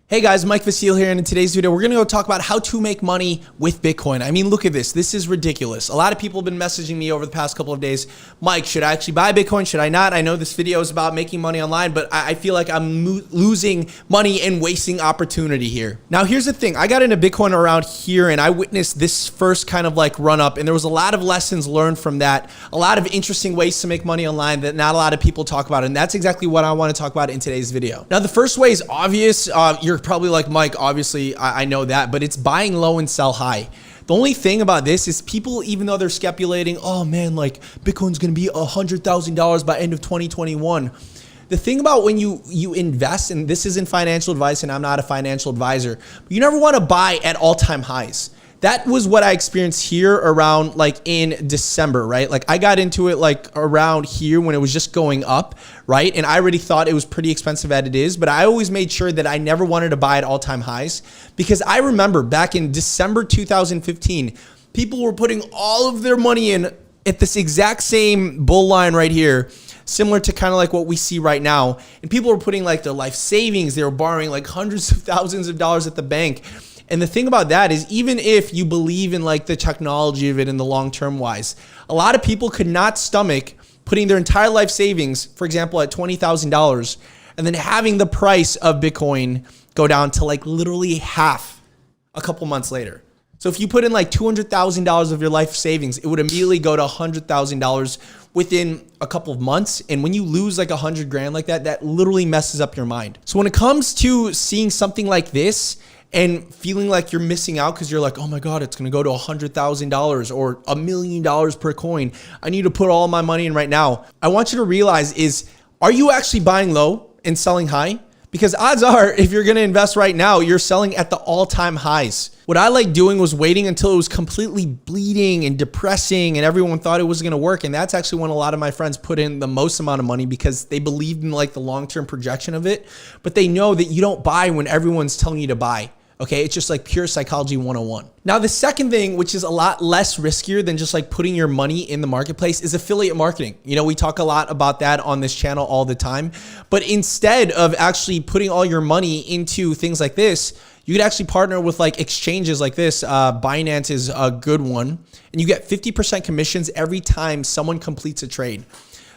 Hey guys, Mike Vasile here, and in today's video, we're gonna go talk about how to make money with Bitcoin. I mean, look at this. This is ridiculous. A lot of people have been messaging me over the past couple of days. Mike, should I actually buy Bitcoin? Should I not? I know this video is about making money online, but I feel like I'm losing money and wasting opportunity here. Now, here's the thing. I got into Bitcoin around here, and I witnessed this first kind of like run up, and there was a lot of lessons learned from that. A lot of interesting ways to make money online that not a lot of people talk about, and that's exactly what I want to talk about in today's video. Now, the first way is obvious. You're probably like, Mike, obviously I know that, but it's buying low and sell high. The only thing about this is people, even though they're speculating, oh man, like Bitcoin's going to be $100,000 by end of 2021. The thing about when you invest, and this isn't financial advice and I'm not a financial advisor, but you never want to buy at all-time highs. That was what I experienced here around like in December, right? Like I got into it like around here when it was just going up, right? And I already thought it was pretty expensive as it is, but I always made sure that I never wanted to buy at all-time highs because I remember back in December 2015, people were putting all of their money in at this exact same bull line right here, similar to kind of like what we see right now. And people were putting like their life savings, they were borrowing like hundreds of thousands of dollars at the bank. And the thing about that is even if you believe in like the technology of it in the long-term wise, a lot of people could not stomach putting their entire life savings, for example, at $20,000 and then having the price of Bitcoin go down to like literally half a couple months later. So if you put in like $200,000 of your life savings, it would immediately go to $100,000 within a couple of months. And when you lose like 100 grand like that, that literally messes up your mind. So when it comes to seeing something like this and feeling like you're missing out because you're like, oh my God, it's going to go to $100,000 or $1 million per coin. I need to put all my money in right now. I want you to realize is, are you actually buying low and selling high? Because odds are, if you're going to invest right now, you're selling at the all-time highs. What I like doing was waiting until it was completely bleeding and depressing and everyone thought it was going to work. And that's actually when a lot of my friends put in the most amount of money because they believed in like the long-term projection of it. But they know that you don't buy when everyone's telling you to buy. Okay, it's just like pure psychology 101. Now, the second thing, which is a lot less riskier than just like putting your money in the marketplace, is affiliate marketing. You know, we talk a lot about that on this channel all the time. But instead of actually putting all your money into things like this, you could actually partner with like exchanges like this. Binance is a good one. And you get 50% commissions every time someone completes a trade.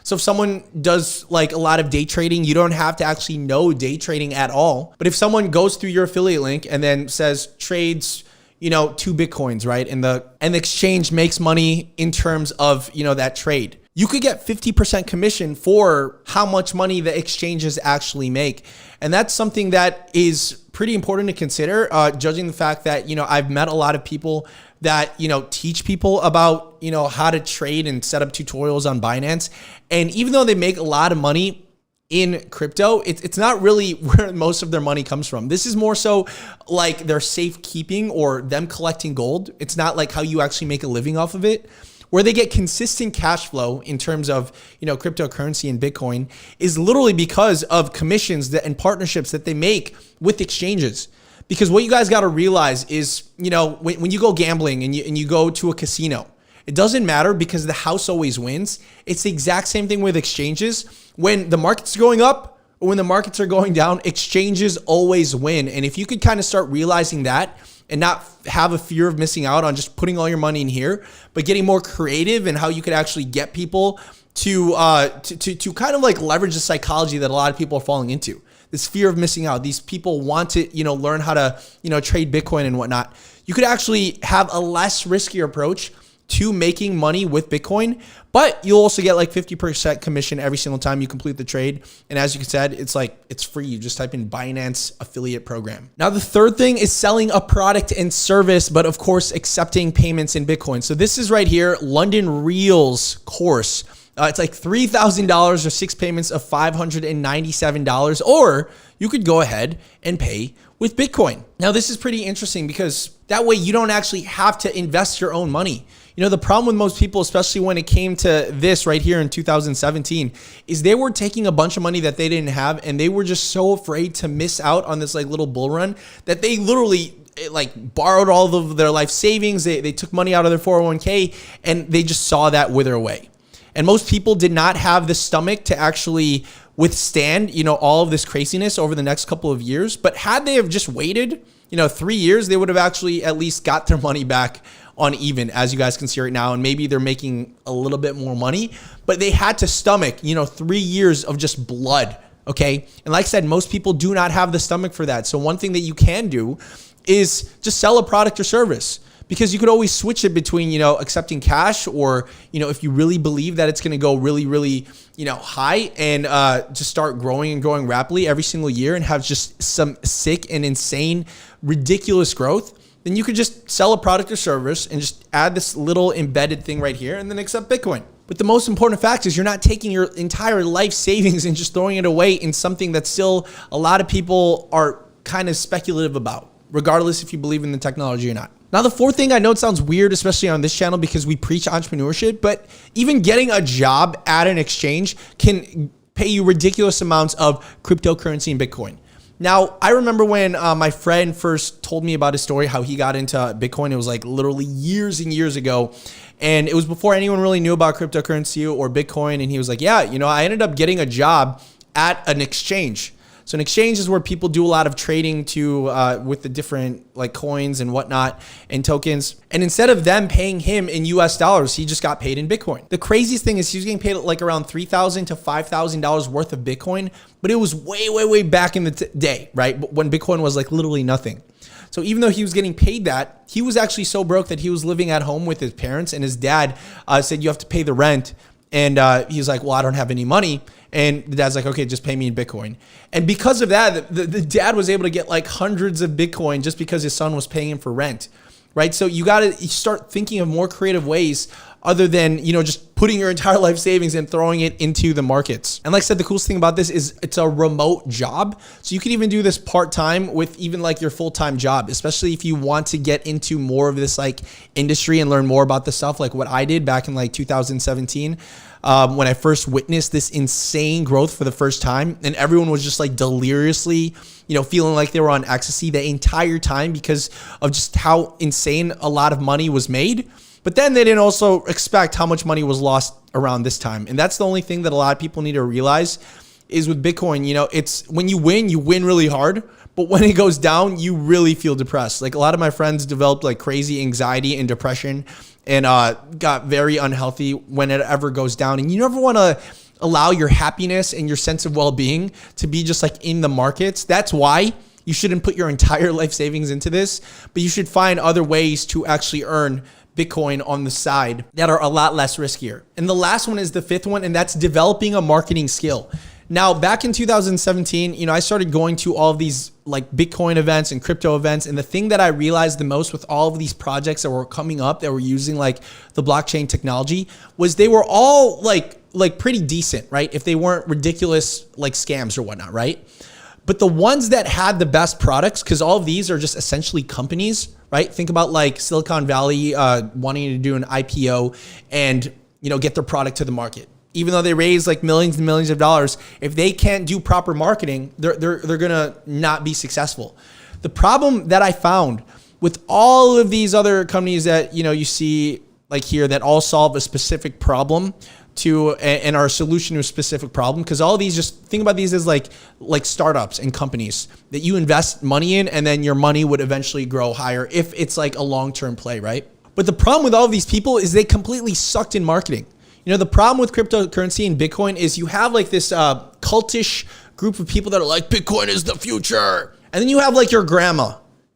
So if someone does like a lot of day trading, you don't have to actually know day trading at all. But if someone goes through your affiliate link and then says trades, you know, 2 Bitcoins, right? And the exchange makes money in terms of, you know, that trade. You could get 50% commission for how much money the exchanges actually make. And that's something that is pretty important to consider, judging the fact that, you know, I've met a lot of people that, you know, teach people about, you know, how to trade and set up tutorials on Binance. And even though they make a lot of money in crypto, it's not really where most of their money comes from. This is more so like their safekeeping or them collecting gold. It's not like how you actually make a living off of it. Where they get consistent cash flow in terms of, you know, cryptocurrency and Bitcoin is literally because of commissions and partnerships that they make with exchanges. Because what you guys got to realize is, you know, when you go gambling and you go to a casino, it doesn't matter because the house always wins. It's the exact same thing with exchanges. When the market's going up or when the markets are going down, exchanges always win. And if you could kind of start realizing that and not have a fear of missing out on just putting all your money in here, but getting more creative in how you could actually get people to kind of like leverage the psychology that a lot of people are falling into. This fear of missing out. These people want to, you know, learn how to, you know, trade Bitcoin and whatnot. You could actually have a less riskier approach to making money with Bitcoin, but you'll also get like 50% commission every single time you complete the trade. And as you said, it's like, it's free. You just type in Binance affiliate program. Now, the third thing is selling a product and service, but of course, accepting payments in Bitcoin. So this is right here, London Reels course. It's like $3,000 or 6 payments of $597, or you could go ahead and pay with Bitcoin. Now, this is pretty interesting because that way you don't actually have to invest your own money. You know, the problem with most people, especially when it came to this right here in 2017, is they were taking a bunch of money that they didn't have and they were just so afraid to miss out on this like little bull run that they literally like borrowed all of their life savings. They took money out of their 401k and they just saw that wither away. And most people did not have the stomach to actually withstand, all of this craziness over the next couple of years. But had they have just waited, 3 years, they would have actually at least got their money back on even, as you guys can see right now. And maybe they're making a little bit more money, but they had to stomach, 3 years of just blood. Okay. And like I said, most people do not have the stomach for that. So one thing that you can do is just sell a product or service, because you could always switch it between, accepting cash, or, if you really believe that it's going to go really, really, high, and just start growing and growing rapidly every single year and have just some sick and insane, ridiculous growth, then you could just sell a product or service and just add this little embedded thing right here and then accept Bitcoin. But the most important fact is you're not taking your entire life savings and just throwing it away in something that still a lot of people are kind of speculative about, regardless if you believe in the technology or not. Now, the fourth thing, I know it sounds weird, especially on this channel because we preach entrepreneurship, but even getting a job at an exchange can pay you ridiculous amounts of cryptocurrency and Bitcoin. Now, I remember when my friend first told me about his story, how he got into Bitcoin. It was like literally years and years ago. And it was before anyone really knew about cryptocurrency or Bitcoin. And he was like, yeah, I ended up getting a job at an exchange. So an exchange is where people do a lot of trading with the different like coins and whatnot and tokens. And instead of them paying him in US dollars, he just got paid in Bitcoin. The craziest thing is he was getting paid like around $3,000 to $5,000 worth of Bitcoin, but it was way, way, way back in the day, right? When Bitcoin was like literally nothing. So even though he was getting paid that, he was actually so broke that he was living at home with his parents, and his dad said, you have to pay the rent. And he was like, well, I don't have any money. And the dad's like, okay, just pay me in Bitcoin. And because of that, the dad was able to get like hundreds of Bitcoin just because his son was paying him for rent, right? So you got to start thinking of more creative ways other than, just putting your entire life savings and throwing it into the markets. And like I said, the coolest thing about this is it's a remote job. So you can even do this part-time with even like your full-time job, especially if you want to get into more of this like industry and learn more about the stuff, like what I did back in like 2017. When I first witnessed this insane growth for the first time, and everyone was just like deliriously, feeling like they were on ecstasy the entire time because of just how insane a lot of money was made. But then they didn't also expect how much money was lost around this time. And that's the only thing that a lot of people need to realize is with Bitcoin, it's when you win really hard. But when it goes down, you really feel depressed. Like a lot of my friends developed like crazy anxiety and depression and got very unhealthy when it ever goes down. And you never want to allow your happiness and your sense of well-being to be just like in the markets. That's why you shouldn't put your entire life savings into this, but you should find other ways to actually earn Bitcoin on the side that are a lot less riskier. And the last one is the fifth one, and that's developing a marketing skill. Now, back in 2017, I started going to all of these like Bitcoin events and crypto events. And the thing that I realized the most with all of these projects that were coming up that were using like the blockchain technology was they were all like pretty decent, right? If they weren't ridiculous like scams or whatnot, right? But the ones that had the best products, because all of these are just essentially companies, right? Think about like Silicon Valley wanting to do an IPO and, get their product to the market. Even though they raise like millions and millions of dollars, if they can't do proper marketing, they're gonna not be successful. The problem that I found with all of these other companies that you see like here that all solve a specific problem and are a solution to a specific problem, because all of these, just think about these as like startups and companies that you invest money in, and then your money would eventually grow higher if it's like a long-term play, right? But the problem with all of these people is they completely sucked in marketing. The problem with cryptocurrency and Bitcoin is you have like this cultish group of people that are like, Bitcoin is the future. And then you have like your grandma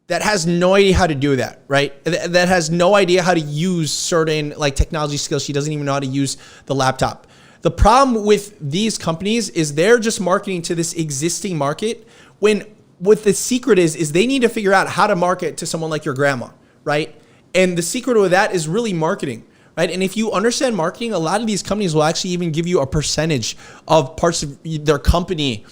that has no idea how to do that, right? That has no idea how to use certain like technology skills. She doesn't even know how to use the laptop. The problem with these companies is they're just marketing to this existing market, when what the secret is they need to figure out how to market to someone like your grandma, right? And the secret of that is really marketing. Right. And if you understand marketing, a lot of these companies will actually even give you a percentage of parts of their company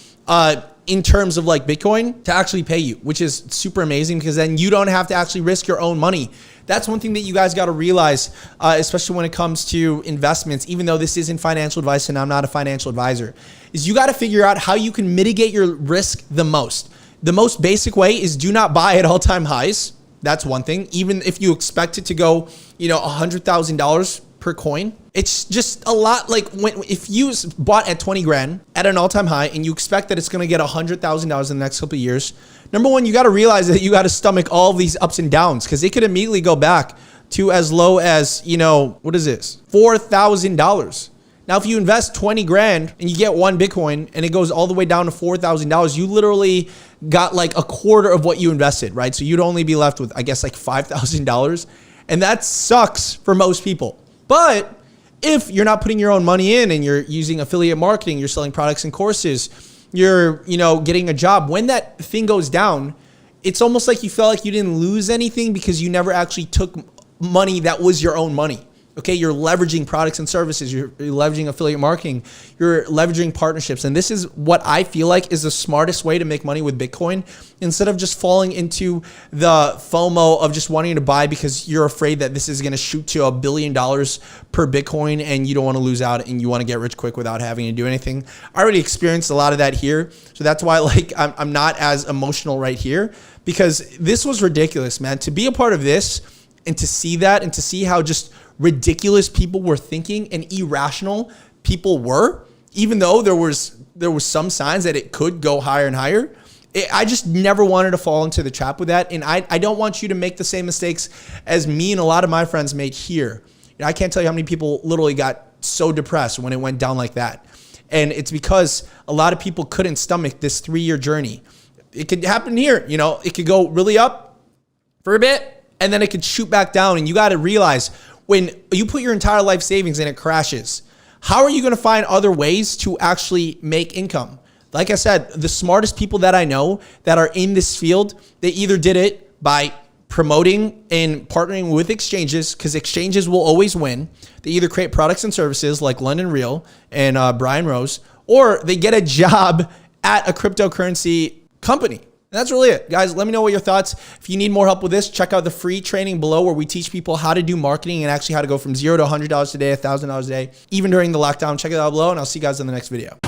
in terms of like Bitcoin to actually pay you, which is super amazing, because then you don't have to actually risk your own money. That's one thing that you guys got to realize, especially when it comes to investments, even though this isn't financial advice and I'm not a financial advisor, is you got to figure out how you can mitigate your risk the most. The most basic way is do not buy at all-time highs. That's one thing. Even if you expect it to go, $100,000 per coin, It's just a lot. Like if you bought at 20 grand at an all-time high and you expect that it's going to get $100,000 in the next couple of years, number one, you got to realize that you got to stomach all of these ups and downs, because it could immediately go back to as low as, you know, what is this? $4,000. Now, if you invest 20 grand and you get one Bitcoin and it goes all the way down to $4,000, you literally got like a quarter of what you invested, right? So you'd only be left with, I guess, like $5,000. And that sucks for most people. But if you're not putting your own money in and you're using affiliate marketing, you're selling products and courses, you're, you know, getting a job, when that thing goes down, it's almost like you felt like you didn't lose anything because you never actually took money that was your own money. Okay, you're leveraging products and services, you're leveraging affiliate marketing, you're leveraging partnerships. And this is what I feel like is the smartest way to make money with Bitcoin, instead of just falling into the FOMO of just wanting to buy because you're afraid that this is going to shoot to $1 billion per Bitcoin and you don't want to lose out and you want to get rich quick without having to do anything. I already experienced a lot of that here. So that's why like I'm not as emotional right here, because this was ridiculous, man. To be a part of this and to see that and to see how just ridiculous people were thinking and irrational people were, even though there was some signs that it could go higher and higher. I just never wanted to fall into the trap with that. And I don't want you to make the same mistakes as me and a lot of my friends made here. You know, I can't tell you how many people literally got so depressed when it went down like that. And it's because a lot of people couldn't stomach this 3-year journey. It could happen here. You know, it could go really up for a bit and then it could shoot back down. And you got to realize, when you put your entire life savings and it crashes, how are you going to find other ways to actually make income? Like I said, the smartest people that I know that are in this field, they either did it by promoting and partnering with exchanges, because exchanges will always win. They either create products and services like London Real and Brian Rose, or they get a job at a cryptocurrency company. And that's really it. Guys, let me know what your thoughts. If you need more help with this, check out the free training below where we teach people how to do marketing and actually how to go from $0 to $100 a day, $1,000 a day, even during the lockdown. Check it out below, and I'll see you guys in the next video.